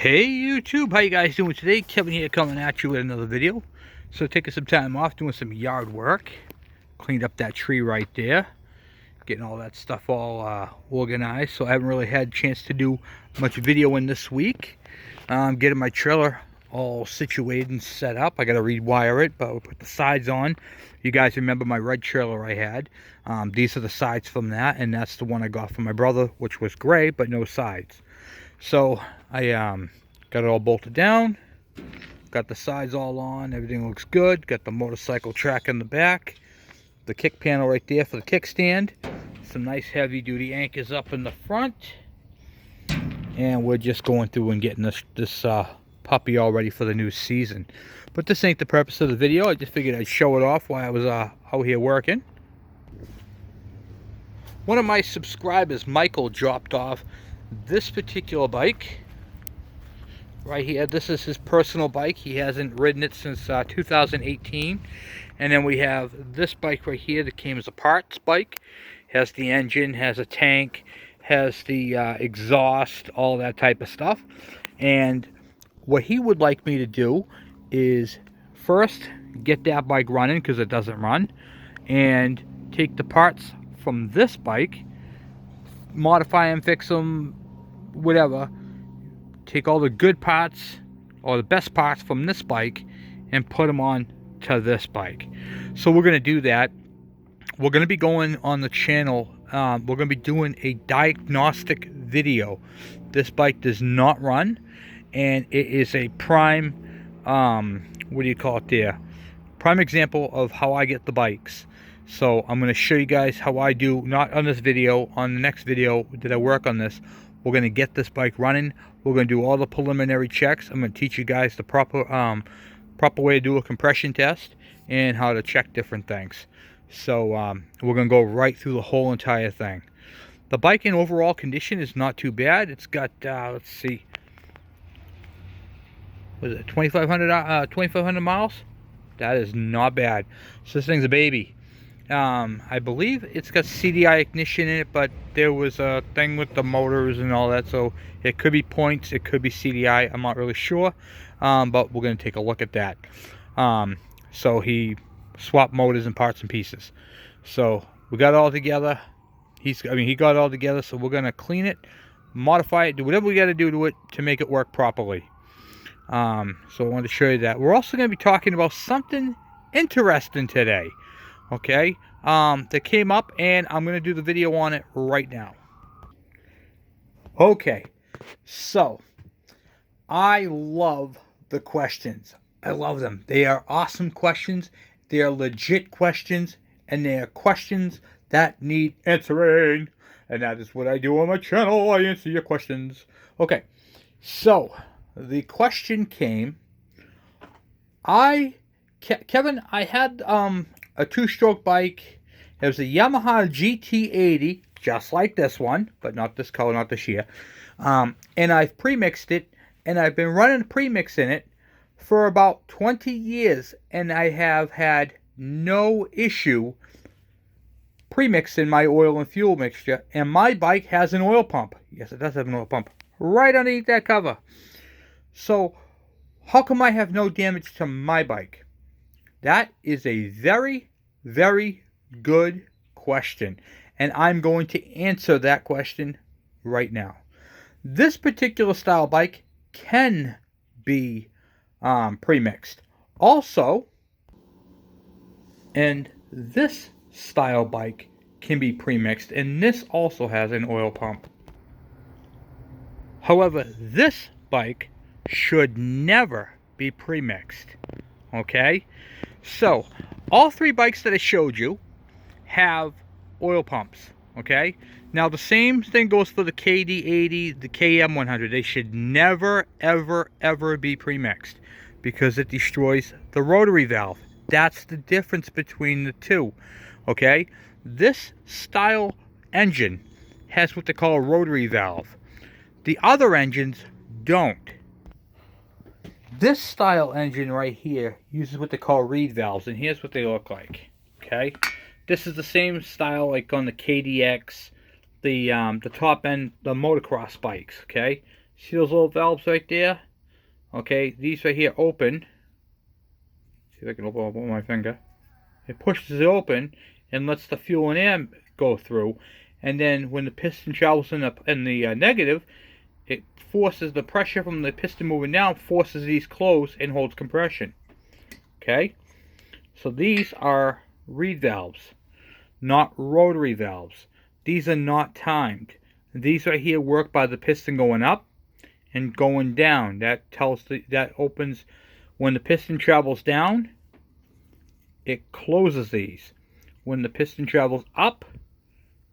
Hey YouTube, how you guys doing today? Kevin here coming at you with another video. So taking some time off doing some yard work. Cleaned up that tree right there. Getting all that stuff all organized. So I haven't really had a chance to do much video in this week. Getting my trailer all situated and set up. I got to rewire it, but we'll put the sides on. You guys remember my red trailer I had. These are the sides from that, and that's the one I got from my brother, which was gray, but no sides. So I got it all bolted down, got the sides all on, everything looks good, got the motorcycle track in the back, the kick panel right there for the kickstand, some nice heavy duty anchors up in the front, and we're just going through and getting this puppy all ready for the new season. But this ain't the purpose of the video. I just figured I'd show it off while I was out here working. One of my subscribers, Michael, dropped off this particular bike right here. This is his personal bike. He hasn't ridden it since 2018. And then we have this bike right here that came as a parts bike. Has the engine, has a tank, has the exhaust, all that type of stuff. And what he would like me to do is first get that bike running, because it doesn't run, and take the parts from this bike, modify them, fix them, whatever, take all the good parts or the best parts from this bike and put them on to this bike. So we're going to do that. We're going to be going on the channel, we're going to be doing a diagnostic video. This bike does not run, and it is a prime what do you call it there, prime example of how I get the bikes. So I'm going to show you guys how I do, not on this video, on the next video that I work on this. We're going to get this bike running. We're going to do all the preliminary checks. I'm going to teach you guys the proper way to do a compression test and how to check different things. So we're going to go right through the whole entire thing. The bike in overall condition is not too bad. It's got, let's see, was it 2,500 miles? That is not bad. So this thing's a baby. I believe it's got CDI ignition in it, but there was a thing with the motors and all that, so it could be points, it could be CDI, I'm not really sure, but we're going to take a look at that. So he swapped motors and parts and pieces. So we got it all together. He got it all together, so we're going to clean it, modify it, do whatever we got to do to it to make it work properly. So I wanted to show you that. We're also going to be talking about something interesting today. Okay, that came up, and I'm going to do the video on it right now. Okay, so I love the questions. I love them. They are awesome questions. They are legit questions, and they are questions that need answering. And that is what I do on my channel. I answer your questions. Okay, so the question came. Kevin, I had a two-stroke bike. It was a Yamaha GT80, just like this one, but not this color, not this year. And I've pre-mixed it, and I've been running a premix in it for about 20 years, and I have had no issue premixing my oil and fuel mixture, and my bike has an oil pump. Yes, it does have an oil pump right underneath that cover. So how come I have no damage to my bike? That is a very, very good question, and I'm going to answer that question right now. This particular style bike can be pre-mixed. Also, and this style bike can be pre-mixed, and this also has an oil pump. However, this bike should never be pre-mixed. Okay? So, all three bikes that I showed you have oil pumps, okay? Now, the same thing goes for the KD80, the KM100. They should never, ever, ever be pre-mixed because it destroys the rotary valve. That's the difference between the two, okay? This style engine has what they call a rotary valve. The other engines don't. This style engine right here uses what they call reed valves, and here's what they look like. Okay, this is the same style like on the KDX, the top end, the motocross bikes. Okay, See those little valves right there? Okay, these right here open. See if I can open up with my finger. It pushes it open and lets the fuel and air go through. And then when the piston travels in the negative, it forces the pressure from the piston moving down, forces these closed and holds compression. Okay? So these are reed valves, not rotary valves. These are not timed. These right here work by the piston going up and going down. That opens when the piston travels down, it closes these. When the piston travels up,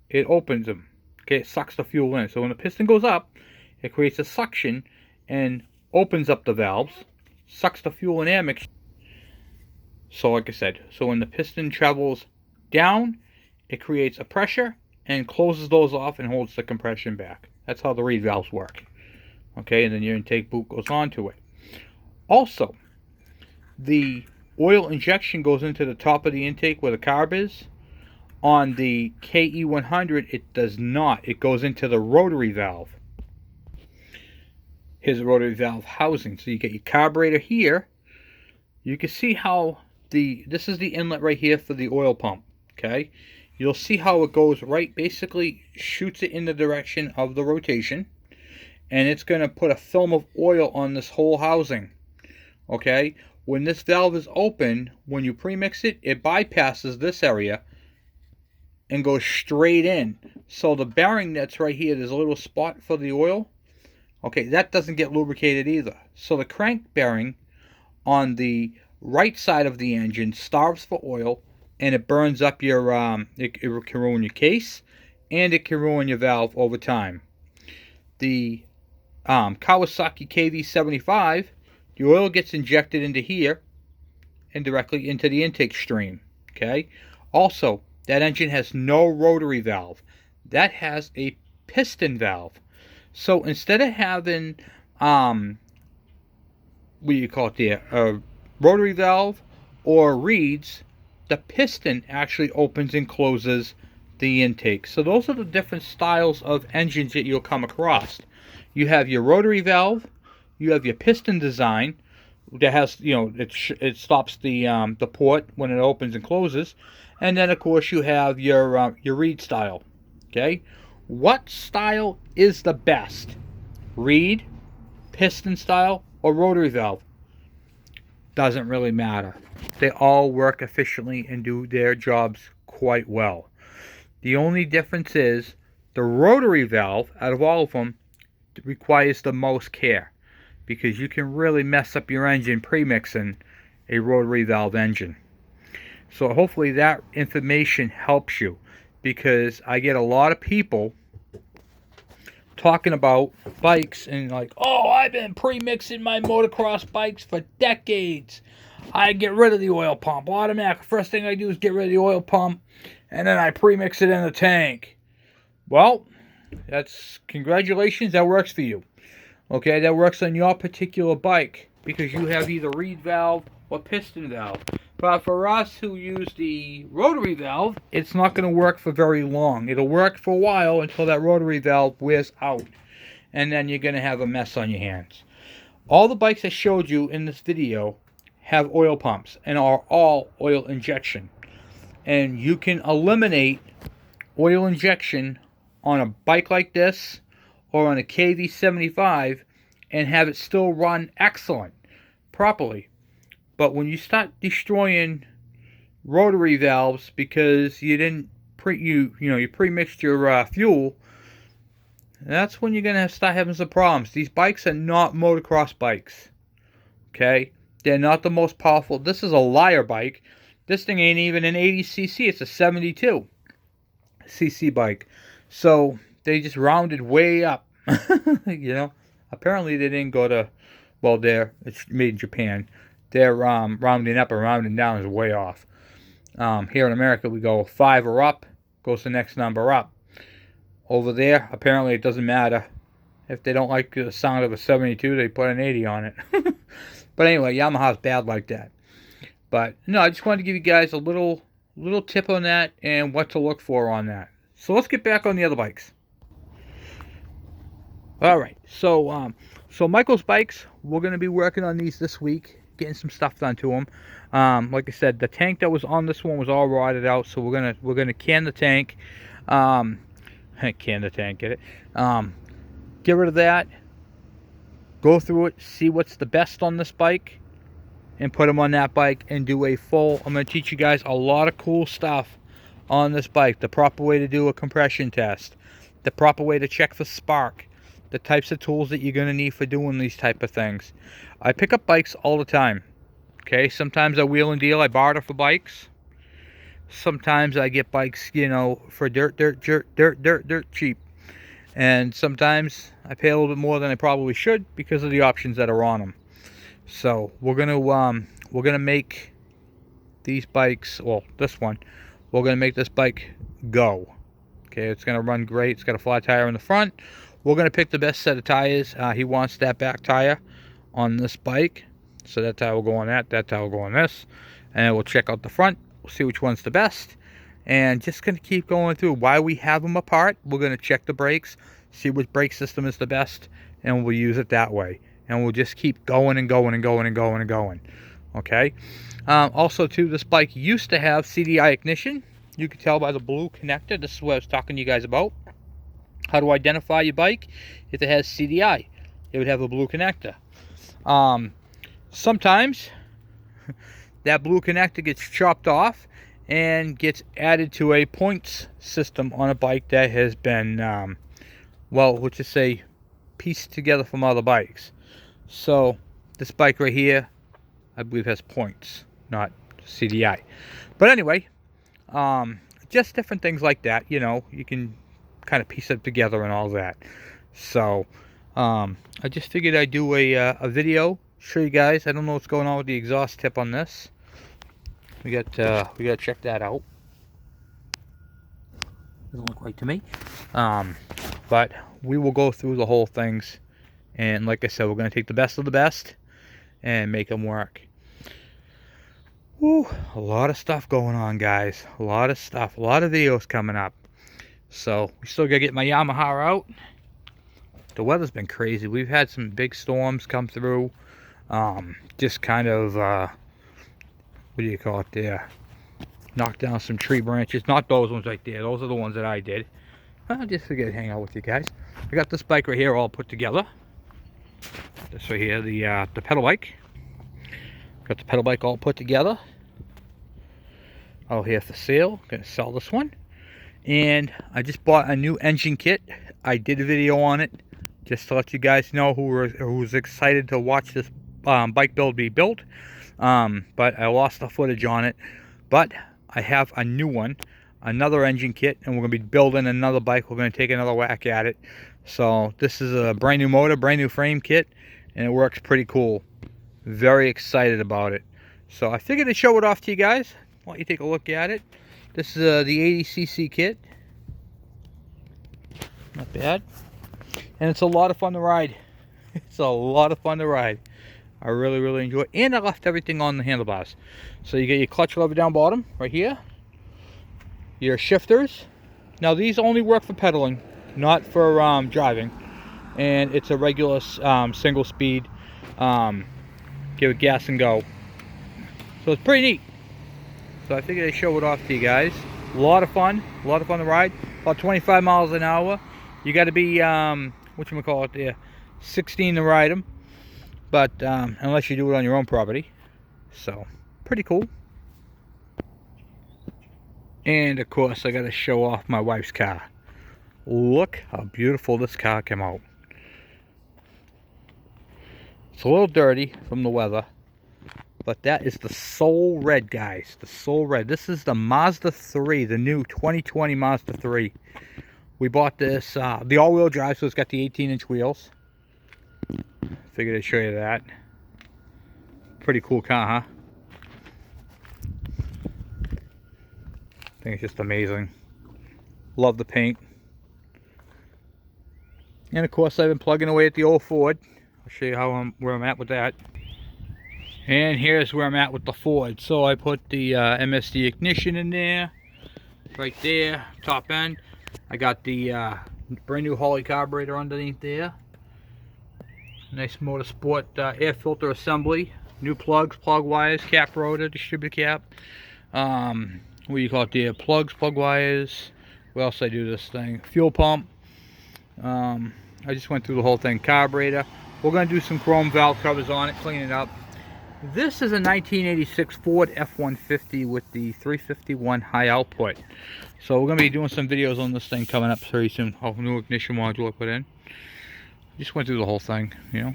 it opens them. Okay, it sucks the fuel in. So when the piston goes up, it creates a suction and opens up the valves, sucks the fuel and air mixture. So like I said, so when the piston travels down, it creates a pressure and closes those off and holds the compression back. That's how the reed valves work. Okay, and then your intake boot goes onto it. Also, the oil injection goes into the top of the intake where the carb is. On the KE100, it does not. It goes into the rotary valve. Here's the rotary valve housing. So you get your carburetor here. You can see how this is the inlet right here for the oil pump. Okay, you'll see how it goes right, basically shoots it in the direction of the rotation, and it's going to put a film of oil on this whole housing. Okay, when this valve is open, when you premix it, it bypasses this area and goes straight in. So the bearing that's right here, there's a little spot for the oil. Okay, that doesn't get lubricated either. So the crank bearing on the right side of the engine starves for oil, and it burns up your, it can ruin your case, and it can ruin your valve over time. The Kawasaki KV75, the oil gets injected into here and directly into the intake stream. Okay. Also, that engine has no rotary valve. That has a piston valve. So instead of having what do you call it there, a rotary valve or reeds, the piston actually opens and closes the intake. So those are the different styles of engines that you'll come across. You have your rotary valve, you have your piston design that has, it stops the port when it opens and closes, and then of course you have your reed style. Okay, what style is the best? Reed, piston style, or rotary valve? Doesn't really matter. They all work efficiently and do their jobs quite well. The only difference is the rotary valve, out of all of them, requires the most care, because you can really mess up your engine premixing a rotary valve engine. So hopefully that information helps you, because I get a lot of people talking about bikes and like, oh, I've been premixing my motocross bikes for decades. I get rid of the oil pump automatic. First thing I do is get rid of the oil pump, and then I premix it in the tank. Well, that's congratulations, that works for you. Okay, that works on your particular bike because you have either reed valve or piston valve. But for us who use the rotary valve, it's not going to work for very long. It'll work for a while until that rotary valve wears out, and then you're going to have a mess on your hands. All the bikes I showed you in this video have oil pumps and are all oil injection. And you can eliminate oil injection on a bike like this or on a KV75 and have it still run excellent, properly. But when you start destroying rotary valves because you didn't you pre-mixed your fuel, that's when you're gonna start having some problems. These bikes are not motocross bikes. Okay, they're not the most powerful. This is a liar bike. This thing ain't even an 80cc. It's a 72cc bike. So they just rounded way up. Apparently they didn't go to, well, it's made in Japan. Their rounding up and rounding down is way off. Here in America, we go 5 or up, goes the next number up. Over there, apparently it doesn't matter. If they don't like the sound of a 72, they put an 80 on it. But anyway, Yamaha's bad like that. But no, I just wanted to give you guys a little tip on that and what to look for on that. So let's get back on the other bikes. All right, so Michael's bikes, we're gonna be working on these this week, getting some stuff done to them. Like I said, the tank that was on this one was all rotted out, so we're gonna can the tank. Um, can the tank, get it? Get rid of that. Go through it, see what's the best on this bike, and put them on that bike and do a full. I'm gonna teach you guys a lot of cool stuff on this bike. The proper way to do a compression test, the proper way to check for spark, the types of tools that you're going to need for doing these type of things. I pick up bikes all the time. Okay, sometimes I wheel and deal. I barter for bikes. Sometimes I get bikes, you know, for dirt cheap. And sometimes I pay a little bit more than I probably should because of the options that are on them. So we're gonna make these bikes. Well, this one, we're gonna make this bike go. Okay, it's gonna run great. It's got a flat tire in the front. We're gonna pick the best set of tires. He wants that back tire on this bike, so that tire will go on that tire will go on this, and we'll check out the front. We'll see which one's the best, and just gonna keep going through why we have them apart. We're gonna check the brakes, see which brake system is the best, and we'll use it that way, and we'll just keep going and going and going and going and going. Okay. Also too, this bike used to have CDI ignition. You can tell by the blue connector. This is what I was talking to you guys about. How to identify your bike if it has CDI. It would have a blue connector. Sometimes that blue connector gets chopped off and gets added to a points system on a bike that has been, well, let's just say, pieced together from other bikes. So this bike right here, I believe, has points, not CDI. But anyway, just different things like that. You know, you can kind of piece it together and all that. So I just figured I'd do a video, show you guys. I don't know what's going on with the exhaust tip on this. We got to check that out. Doesn't look right to me. But we will go through the whole things, and like I said, we're going to take the best of the best and make them work. Woo, a lot of stuff going on, guys. A lot of stuff. A lot of videos coming up. So we still got to get my Yamaha out. The weather's been crazy. We've had some big storms come through. Just kind of, what do you call it there? Knocked down some tree branches. Not those ones right there. Those are the ones that I did. I just figured I'd hang out with you guys. I got this bike right here all put together. This right here, the pedal bike. Got the pedal bike all put together. All here for sale. Gonna sell this one. And I just bought a new engine kit. I did a video on it just to let you guys know who's excited to watch this bike build be built. But I lost the footage on it. But I have a new one, another engine kit, and we're gonna be building another bike. We're gonna take another whack at it. So this is a brand new motor, brand new frame kit, and it works pretty cool. Very excited about it. So I figured to show it off to you guys. Why don't you take a look at it? This is the 80cc kit. Not bad. And it's a lot of fun to ride. It's a lot of fun to ride. I really, really enjoy it. And I left everything on the handlebars. So you get your clutch lever down bottom, right here. Your shifters. Now these only work for pedaling, not for driving. And it's a regular single speed. Give it gas and go. So it's pretty neat. So I figured I'd show it off to you guys. A lot of fun to ride. About 25 miles an hour. You got to be, whatchamacallit there, 16 to ride them. But unless you do it on your own property. So, pretty cool. And of course, I got to show off my wife's car. Look how beautiful this car came out. It's a little dirty from the weather. But that is the Soul Red, guys. The Soul Red. This is the Mazda 3, the new 2020 Mazda 3. We bought this, the all-wheel drive, so it's got the 18-inch wheels. Figured I'd show you that. Pretty cool car, huh? I think it's just amazing. Love the paint. And of course, I've been plugging away at the old Ford. I'll show you where I'm at with that. And here's where I'm at with the Ford. So I put the MSD ignition in there, right there, top end. I got the brand new Holley carburetor underneath there. Nice Motorsport air filter assembly. New plugs, plug wires, cap rotor, distributor cap. What do you call it there? Plugs, plug wires. What else did I do this thing? Fuel pump. I just went through the whole thing. Carburetor. We're going to do some chrome valve covers on it, clean it up. This is a 1986 Ford F-150 with the 351 high output. So we're going to be doing some videos on this thing coming up very soon. Oh, new ignition module I put in. Just went through the whole thing, you know.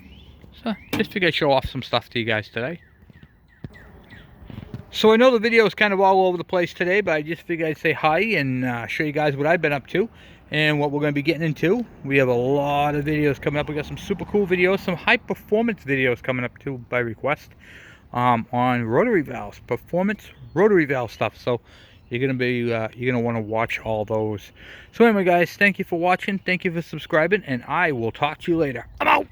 So just figured I'd show off some stuff to you guys today. So I know the video is kind of all over the place today, but I just figured I'd say hi and show you guys what I've been up to and what we're going to be getting into. We have a lot of videos coming up. We got some super cool videos, some high performance videos coming up too by request on rotary valves, performance rotary valve stuff. So you're gonna want to watch all those. So anyway, guys, thank you for watching. Thank you for subscribing, and I will talk to you later. I'm out.